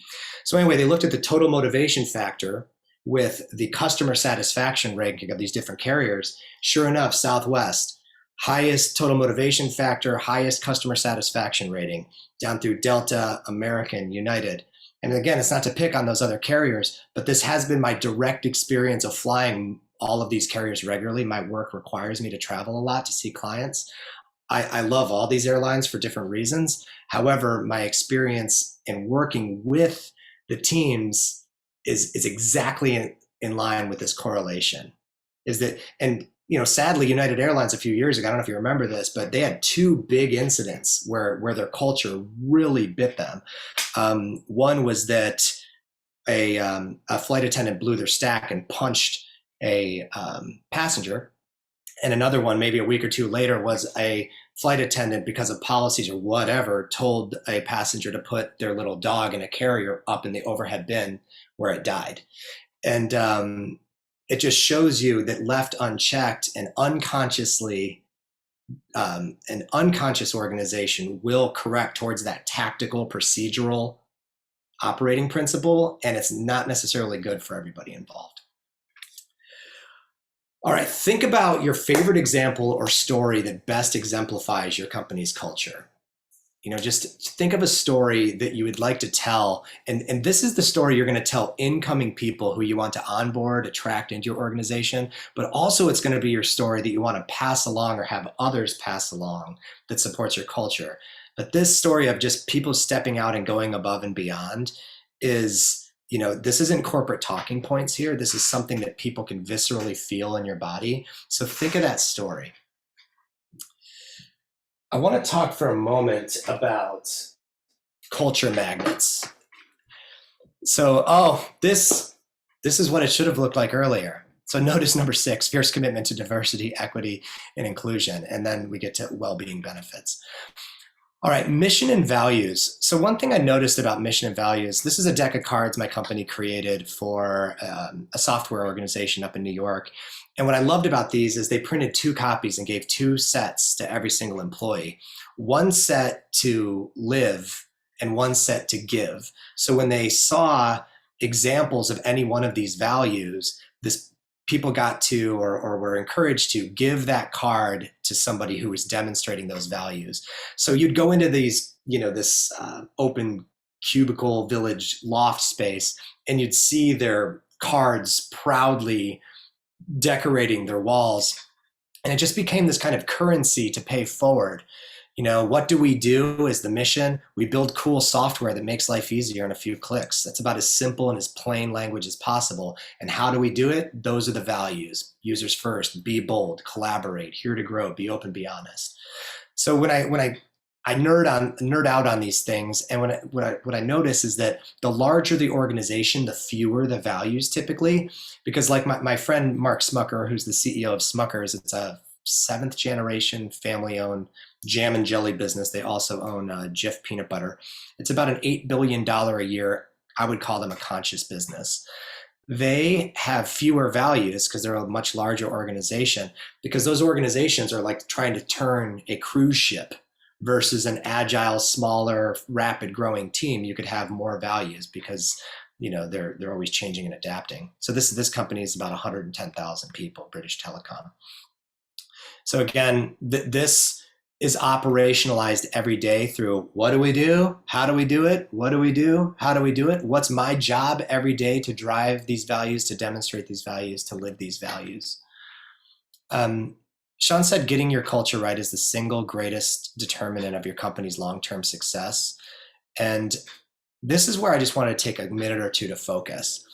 Speaker 3: So anyway, they looked at the total motivation factor with the customer satisfaction ranking of these different carriers. Sure enough, Southwest, highest total motivation factor, highest customer satisfaction rating, down through Delta, American, United. And again, it's not to pick on those other carriers, but this has been my direct experience of flying all of these carriers regularly. My work requires me to travel a lot to see clients. I love all these airlines for different reasons. However, my experience in working with the teams is exactly in line with this correlation. Sadly, United Airlines a few years ago, I don't know if you remember this, but they had two big incidents where their culture really bit them. One was that a flight attendant blew their stack and punched a passenger. And another one, maybe a week or two later, was a flight attendant, because of policies or whatever, told a passenger to put their little dog in a carrier up in the overhead bin where it died. And it just shows you that left unchecked and unconsciously an unconscious organization will correct towards that tactical, procedural operating principle, and it's not necessarily good for everybody involved. All right, think about your favorite example or story that best exemplifies your company's culture. Just think of a story that you would like to tell. And this is the story you're going to tell incoming people who you want to onboard, attract into your organization. But also it's going to be your story that you want to pass along or have others pass along that supports your culture. But this story of just people stepping out and going above and beyond is, this isn't corporate talking points here. This is something that people can viscerally feel in your body. So think of that story. I want to talk for a moment about culture magnets. So, this is what it should have looked like earlier. So notice number 6, fierce commitment to diversity, equity, and inclusion. And then we get to well-being benefits. All right, mission and values. So one thing I noticed about mission and values, this is a deck of cards my company created for a software organization up in New York. And what I loved about these is they printed 2 copies and gave 2 sets to every single employee. One set to live and one set to give. So when they saw examples of any one of these values, people got to or were encouraged to give that card to somebody who was demonstrating those values. So you'd go into these, this open cubicle village loft space, and you'd see their cards proudly decorating their walls. And it just became this kind of currency to pay forward. What do we do is the mission. We build cool software that makes life easier in a few clicks. That's about as simple and as plain language as possible. And how do we do it? Those are the values. Users first, be bold, collaborate, here to grow, be open, be honest. So when I nerd out on these things, and what I notice is that the larger the organization, the fewer the values typically, because like my friend Mark Smucker, who's the CEO of Smucker's, it's a 7th generation family owned jam and jelly business. They also own Jif peanut butter. It's about an $8 billion a year. I would call them a conscious business. They have fewer values because they're a much larger organization, because those organizations are like trying to turn a cruise ship versus an agile, smaller, rapid growing team. You could have more values because they're always changing and adapting. So this company is about 110,000 people, British Telecom. So again, this is operationalized every day through what do we do? How do we do it? What do we do? How do we do it? What's my job every day to drive these values, to demonstrate these values, to live these values? Sean said getting your culture right is the single greatest determinant of your company's long-term success. And this is where I just want to take a minute or two to focus.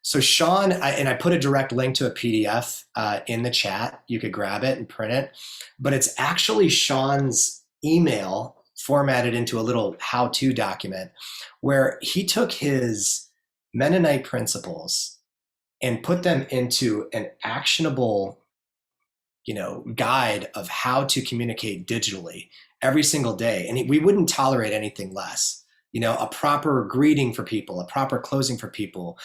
Speaker 3: So Sean, I put a direct link to a PDF in the chat. You could grab it and print it, but it's actually Sean's email formatted into a little how-to document where he took his Mennonite principles and put them into an actionable, guide of how to communicate digitally every single day. And we wouldn't tolerate anything less. A proper greeting for people, a proper closing for people.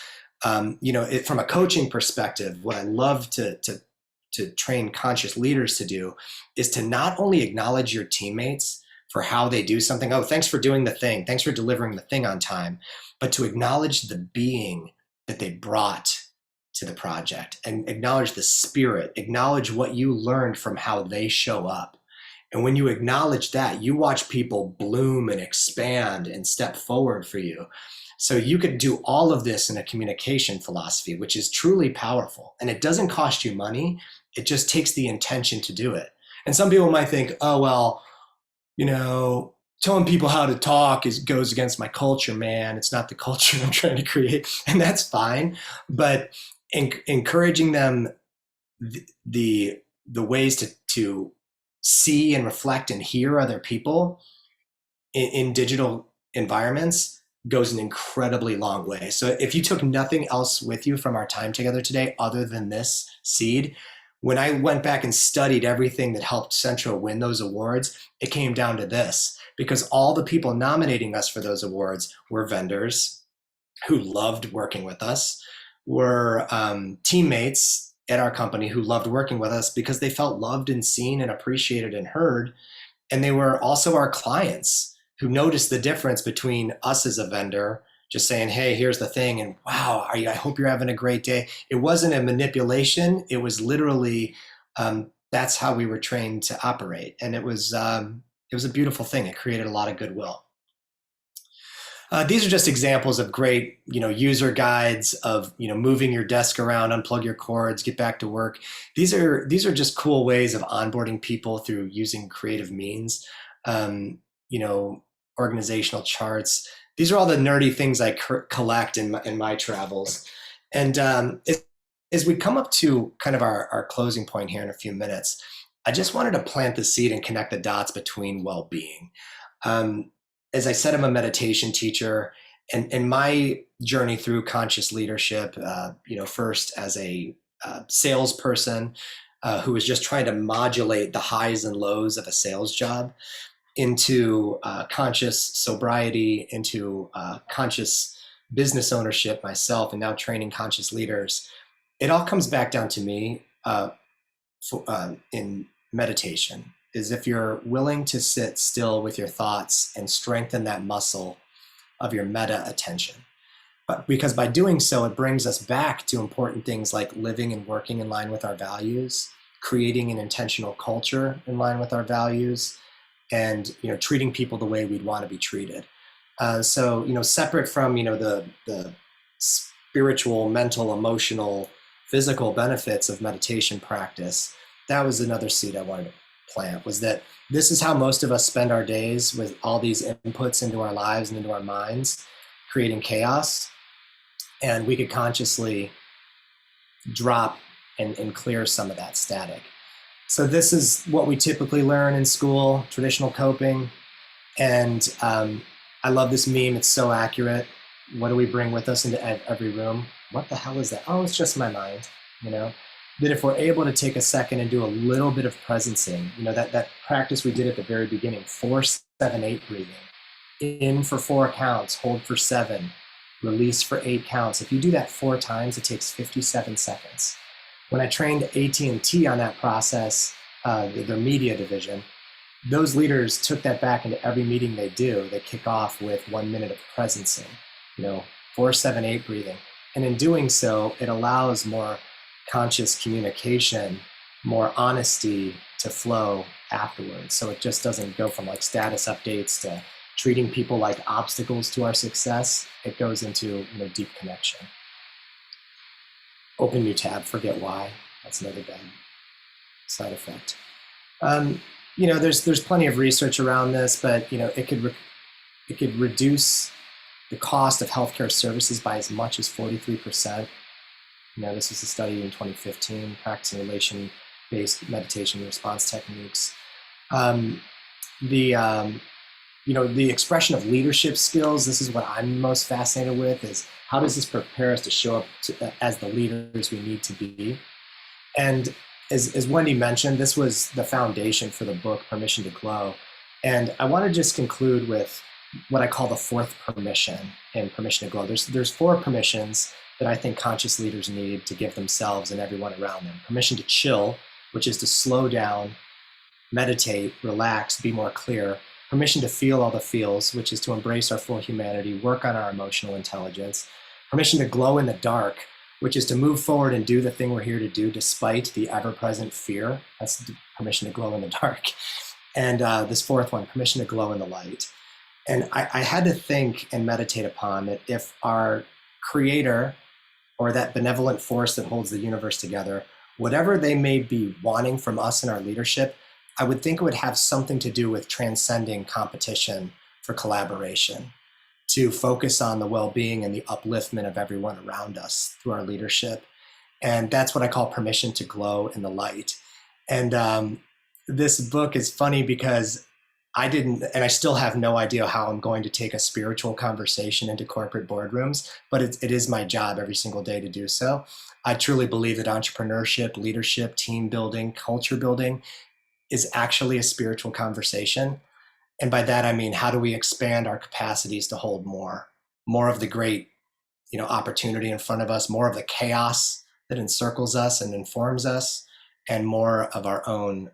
Speaker 3: From a coaching perspective, what I love to train conscious leaders to do is to not only acknowledge your teammates for how they do something. Oh, thanks for doing the thing. Thanks for delivering the thing on time. But to acknowledge the being that they brought to the project and acknowledge the spirit, acknowledge what you learned from how they show up. And when you acknowledge that, you watch people bloom and expand and step forward for you. So you could do all of this in a communication philosophy, which is truly powerful. And it doesn't cost you money. It just takes the intention to do it. And some people might think, oh, well, telling people how to talk goes against my culture, man. It's not the culture I'm trying to create. And that's fine. But encouraging them the ways to see and reflect and hear other people in digital environments goes an incredibly long way. So if you took nothing else with you from our time together today other than this seed, when I went back and studied everything that helped Centro win those awards, it came down to this, because all the people nominating us for those awards were vendors who loved working with us, were teammates at our company who loved working with us because they felt loved and seen and appreciated and heard. And they were also our clients who noticed the difference between us as a vendor just saying, hey, here's the thing, and wow, I hope you're having a great day. It wasn't a manipulation. It was literally, that's how we were trained to operate. And it was a beautiful thing. It created a lot of goodwill. These are just examples of great, user guides of, moving your desk around, unplug your cords, get back to work. These are just cool ways of onboarding people through using creative means. Organizational charts. These are all the nerdy things I collect in my travels. And as we come up to kind of our closing point here in a few minutes, I just wanted to plant the seed and connect the dots between well-being. As I said, I'm a meditation teacher, and my journey through conscious leadership, first as a salesperson who was just trying to modulate the highs and lows of a sales job, into conscious sobriety, into conscious business ownership myself, and now training conscious leaders. It all comes back down to me in meditation, is if you're willing to sit still with your thoughts and strengthen that muscle of your meta attention. But because by doing so, it brings us back to important things like living and working in line with our values, creating an intentional culture in line with our values, and treating people the way we'd want to be treated. So separate from the spiritual, mental, emotional, physical benefits of meditation practice, that was another seed I wanted to plant, was that this is how most of us spend our days, with all these inputs into our lives and into our minds, creating chaos. And we could consciously drop and clear some of that static. So this is what we typically learn in school, traditional coping. And I love this meme. It's so accurate. What do we bring with us into every room? What the hell is that? Oh, it's just my mind, That if we're able to take a second and do a little bit of presencing, that practice we did at the very beginning, 4-7-8 breathing. In for 4 counts, hold for 7, release for 8 counts. If you do that 4 times, it takes 57 seconds. When I trained AT&T on that process, their media division, those leaders took that back into every meeting they do. They kick off with 1 minute of presencing, 4-7-8 breathing. And in doing so, it allows more conscious communication, more honesty to flow afterwards. So it just doesn't go from like status updates to treating people like obstacles to our success. It goes into deep connection. Open new tab, forget why. That's another bad side effect. There's plenty of research around this, but it could reduce the cost of healthcare services by as much as 43%. This was a study in 2015, practicing relation-based meditation response techniques. The expression of leadership skills, this is what I'm most fascinated with, is how does this prepare us to show up as the leaders we need to be? And as Wendy mentioned, this was the foundation for the book, Permission to Glow. And I want to just conclude with what I call the 4th permission in Permission to Glow. There's 4 permissions that I think conscious leaders need to give themselves and everyone around them. Permission to chill, which is to slow down, meditate, relax, be more clear. Permission to feel all the feels, which is to embrace our full humanity, work on our emotional intelligence. Permission to glow in the dark, which is to move forward and do the thing we're here to do despite the ever-present fear. That's permission to glow in the dark. And this 4th one, permission to glow in the light. And I had to think and meditate upon that if our creator, or that benevolent force that holds the universe together, whatever they may be wanting from us in our leadership, I would think it would have something to do with transcending competition for collaboration, to focus on the well-being and the upliftment of everyone around us through our leadership. And that's what I call permission to glow in the light. And this book is funny because I didn't, and I still have no idea how I'm going to take a spiritual conversation into corporate boardrooms, but it is my job every single day to do so. I truly believe that entrepreneurship, leadership, team building, culture building is actually a spiritual conversation. And by that, I mean, how do we expand our capacities to hold more of the great, opportunity in front of us, more of the chaos that encircles us and informs us, and more of our own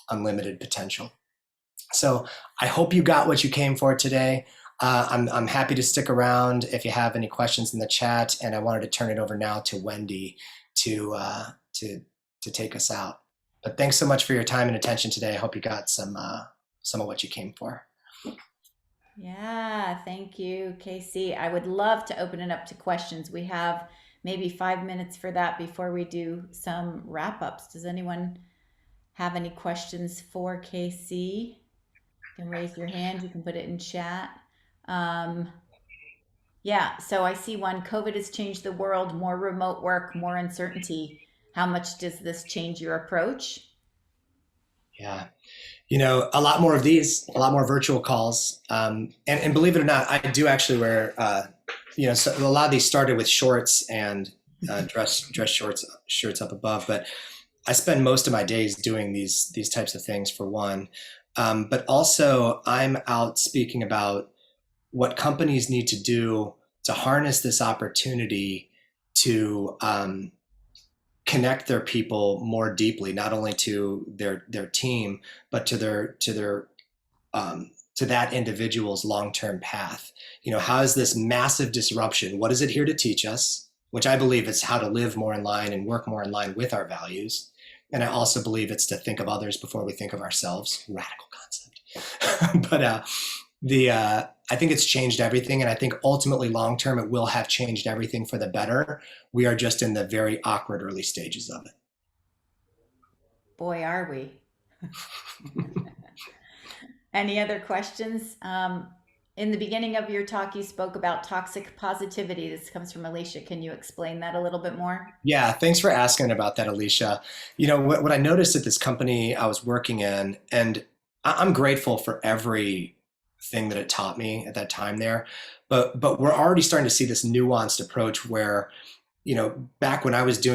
Speaker 3: unlimited potential. So I hope you got what you came for today. I'm happy to stick around if you have any questions in the chat, and I wanted to turn it over now to Wendy to take us out. But thanks so much for your time and attention today. I hope you got some of what you came for.
Speaker 1: Yeah, thank you, Casey. I would love to open it up to questions. We have maybe 5 minutes for that before we do some wrap-ups. Does anyone have any questions for Casey? You can raise your hand, you can put it in chat. Yeah, so I see one. COVID has changed the world, more remote work, more uncertainty. How much does this change your approach?
Speaker 3: Yeah. A lot more of these, a lot more virtual calls. And believe it or not, I do actually wear, so a lot of these started with shorts and dress shirts up above, but I spend most of my days doing these types of things for one. But also I'm out speaking about what companies need to do to harness this opportunity to connect their people more deeply, not only to their team, but to that individual's long-term path. How is this massive disruption? What is it here to teach us? Which I believe is how to live more in line and work more in line with our values. And I also believe it's to think of others before we think of ourselves. Radical concept. But I think it's changed everything. And I think ultimately long-term, it will have changed everything for the better. We are just in the very awkward early stages of it.
Speaker 1: Boy, are we. Any other questions? In the beginning of your talk, you spoke about toxic positivity. This comes from Alicia. Can you explain that a little bit more?
Speaker 3: Yeah, thanks for asking about that, Alicia. What I noticed at this company I was working in, and I'm grateful for everything that it taught me at that time there, but we're already starting to see this nuanced approach where, back when I was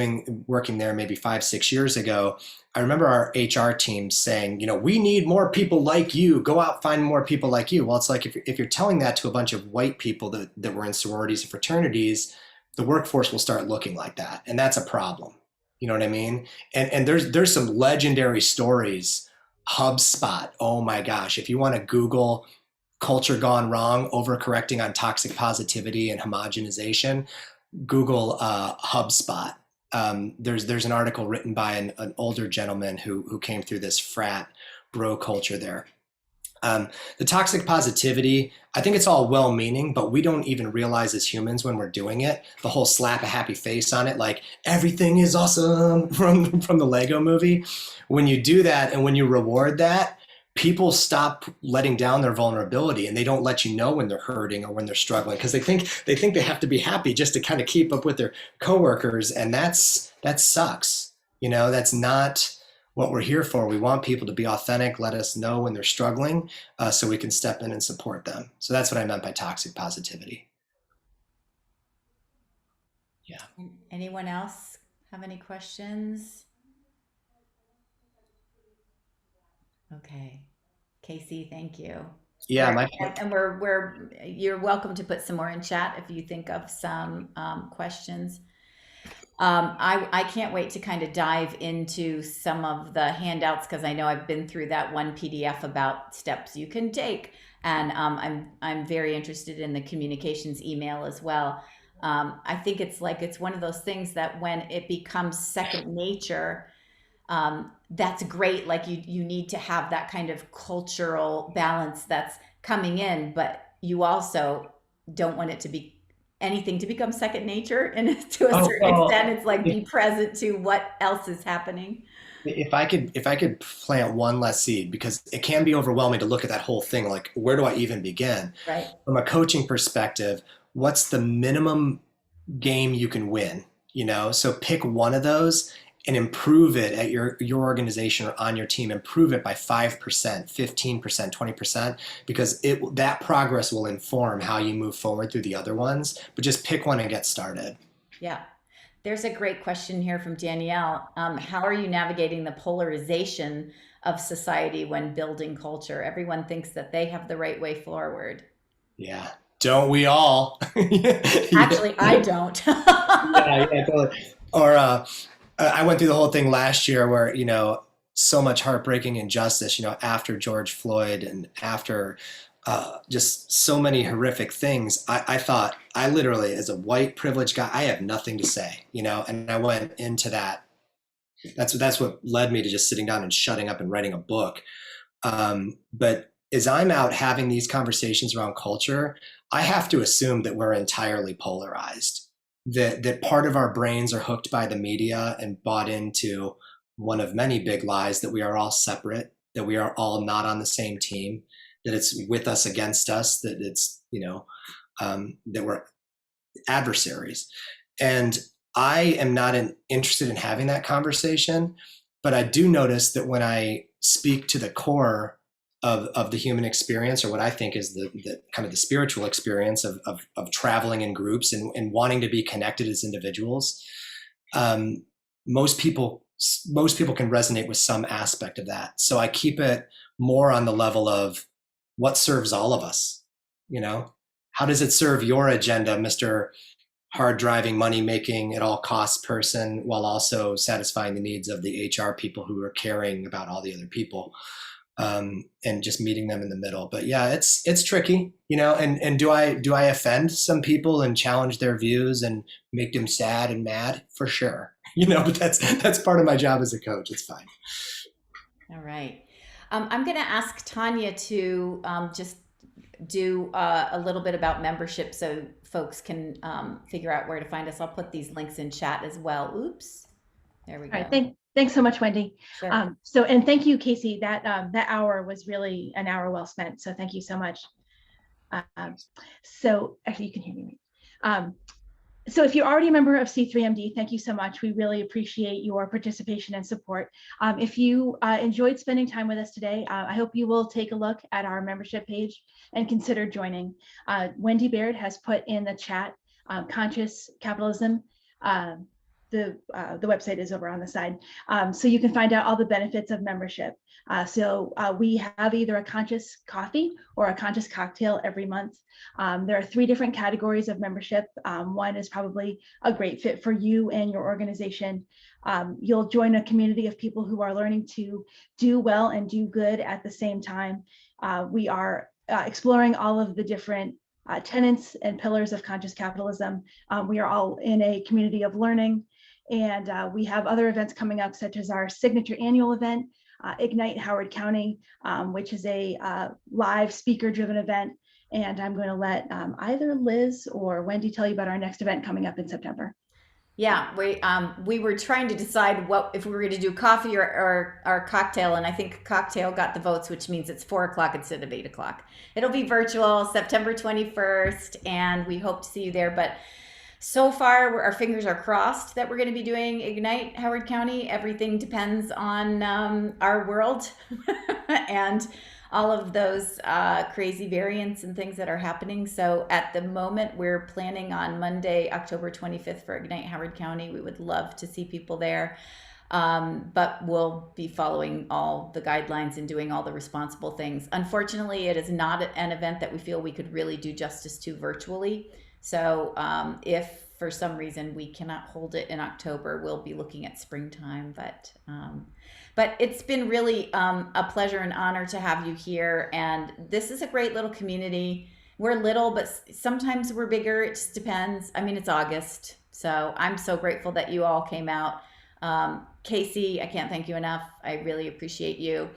Speaker 3: working there maybe 5-6 years ago, I remember our HR team saying, we need more people like you. Go out, find more people like you. Well, it's like if you're telling that to a bunch of white people that were in sororities and fraternities, the workforce will start looking like that. And that's a problem. You know what I mean? And there's some legendary stories. HubSpot. Oh my gosh. If you want to Google culture gone wrong, overcorrecting on toxic positivity and homogenization, Google HubSpot. There's an article written by an older gentleman who came through this frat bro culture there. The toxic positivity, I think it's all well-meaning, but we don't even realize as humans when we're doing it, the whole slap a happy face on it, like everything is awesome from the Lego movie. When you do that and when you reward that, people stop letting down their vulnerability, and they don't let you know when they're hurting or when they're struggling, because they think they have to be happy just to kind of keep up with their coworkers, and that sucks. That's not what we're here for. We want people to be authentic, let us know when they're struggling, so we can step in and support them. So that's what I meant by toxic positivity. Yeah.
Speaker 1: Anyone else have any questions? Okay. Casey, thank you.
Speaker 3: Yeah,
Speaker 1: and you're welcome to put some more in chat if you think of some questions. I can't wait to kind of dive into some of the handouts, because I know I've been through that one PDF about steps you can take, and I'm very interested in the communications email as well. I think it's one of those things that when it becomes second nature, that's great. Like you need to have that kind of cultural balance that's coming in, but you also don't want it to be anything to become second nature. And to a certain extent, it's like be present to what else is happening.
Speaker 3: If I could plant one less seed, because it can be overwhelming to look at that whole thing. Like, where do I even begin?
Speaker 1: Right.
Speaker 3: From a coaching perspective, what's the minimum game you can win? So pick one of those and improve it at your organization or on your team. Improve it by 5%, 15%, 20%, because that progress will inform how you move forward through the other ones. But just pick one and get started.
Speaker 1: Yeah. There's a great question here from Danielle. How are you navigating the polarization of society when building culture? Everyone thinks that they have the right way forward.
Speaker 3: Yeah. Don't we all?
Speaker 1: Actually, I don't.
Speaker 3: Yeah, totally. Or I went through the whole thing last year where, so much heartbreaking injustice, after George Floyd and after just so many horrific things. I thought, I literally, as a white privileged guy, I have nothing to say, and I went into that. That's what led me to just sitting down and shutting up and writing a book. But as I'm out having these conversations around culture, I have to assume that we're entirely polarized, that part of our brains are hooked by the media and bought into one of many big lies, that we are all separate, that we are all not on the same team, that it's with us against us, that it's, that we're adversaries. And I am not interested in having that conversation, but I do notice that when I speak to the core of the human experience, or what I think is the kind of the spiritual experience of traveling in groups and wanting to be connected as individuals, most people can resonate with some aspect of that. So I keep it more on the level of what serves all of us. How does it serve your agenda, Mr. hard driving, money making at all costs person, while also satisfying the needs of the HR people who are caring about all the other people, and just meeting them in the middle. But yeah, it's tricky, and do I offend some people and challenge their views and make them sad and mad? For sure. But that's part of my job as a coach. It's fine.
Speaker 1: All right. I'm going to ask Tanya to just do a little bit about membership so folks can figure out where to find us. I'll put these links in chat as well. Oops. There we go.
Speaker 11: All right, thanks so much, Wendy.
Speaker 1: Sure.
Speaker 11: And thank you, Casey. That hour was really an hour well spent. So thank you so much. So actually, you can hear me. So if you're already a member of C3MD, thank you so much. We really appreciate your participation and support. If you enjoyed spending time with us today, I hope you will take a look at our membership page and consider joining. Wendy Baird has put in the chat, Conscious Capitalism. The website is over on the side. So you can find out all the benefits of membership. So we have either a conscious coffee or a conscious cocktail every month. There are 3 different categories of membership. One is probably a great fit for you and your organization. You'll join a community of people who are learning to do well and do good at the same time. We are exploring all of the different tenets and pillars of conscious capitalism. We are all in a community of learning. And we have other events coming up, such as our signature annual event, Ignite Howard County, which is a live speaker-driven event. And I'm going to let either Liz or Wendy tell you about our next event coming up in September.
Speaker 1: Yeah, we were trying to decide if we were going to do coffee or cocktail, and I think cocktail got the votes, which means it's 4 o'clock instead of 8 o'clock. It'll be virtual, September 21st, and we hope to see you there. But so far, our fingers are crossed that we're going to be doing Ignite Howard County. Everything depends on our world and all of those crazy variants and things that are happening. So at the moment, we're planning on Monday, October 25th for Ignite Howard County. We would love to see people there. But we'll be following all the guidelines and doing all the responsible things. Unfortunately, it is not an event that we feel we could really do justice to virtually. So if for some reason we cannot hold it in October, we'll be looking at springtime. But it's been really a pleasure and honor to have you here. And this is a great little community. We're little, but sometimes we're bigger. It just depends. I mean, it's August. So I'm so grateful that you all came out. Casey, I can't thank you enough. I really appreciate you.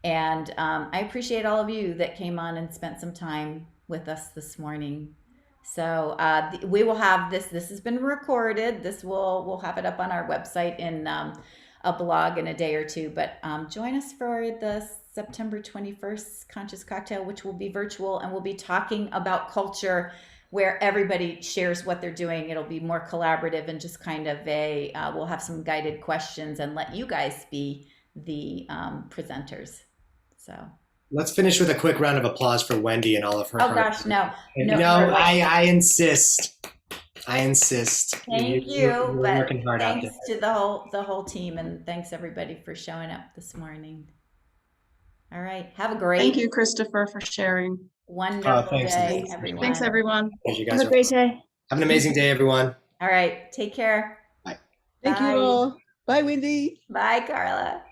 Speaker 1: And I appreciate all of you that came on and spent some time with us this morning. So we will have this has been recorded. We'll have it up on our website in a blog in a day or two, but join us for the September 21st Conscious Cocktail, which will be virtual, and we'll be talking about culture where everybody shares what they're doing. It'll be more collaborative and just kind of we'll have some guided questions and let you guys be the presenters. So
Speaker 3: let's finish with a quick round of applause for Wendy and all of her.
Speaker 1: Oh gosh, no.
Speaker 3: I insist.
Speaker 1: Thank you.
Speaker 3: You're
Speaker 1: But
Speaker 3: working hard out
Speaker 1: thanks
Speaker 3: there.
Speaker 1: to the whole team, and thanks everybody for showing up this morning. All right, have a great.
Speaker 2: Thank you, Kristoffer, for sharing.
Speaker 1: Wonderful
Speaker 3: thanks,
Speaker 1: day,
Speaker 3: Liz.
Speaker 1: everyone.
Speaker 2: Thanks, everyone.
Speaker 3: You guys
Speaker 11: Have a great day.
Speaker 3: Have an amazing day, everyone.
Speaker 1: All right, take care.
Speaker 3: Bye.
Speaker 8: Thank
Speaker 1: Bye.
Speaker 8: you all. Bye, Wendy.
Speaker 1: Bye, Carla.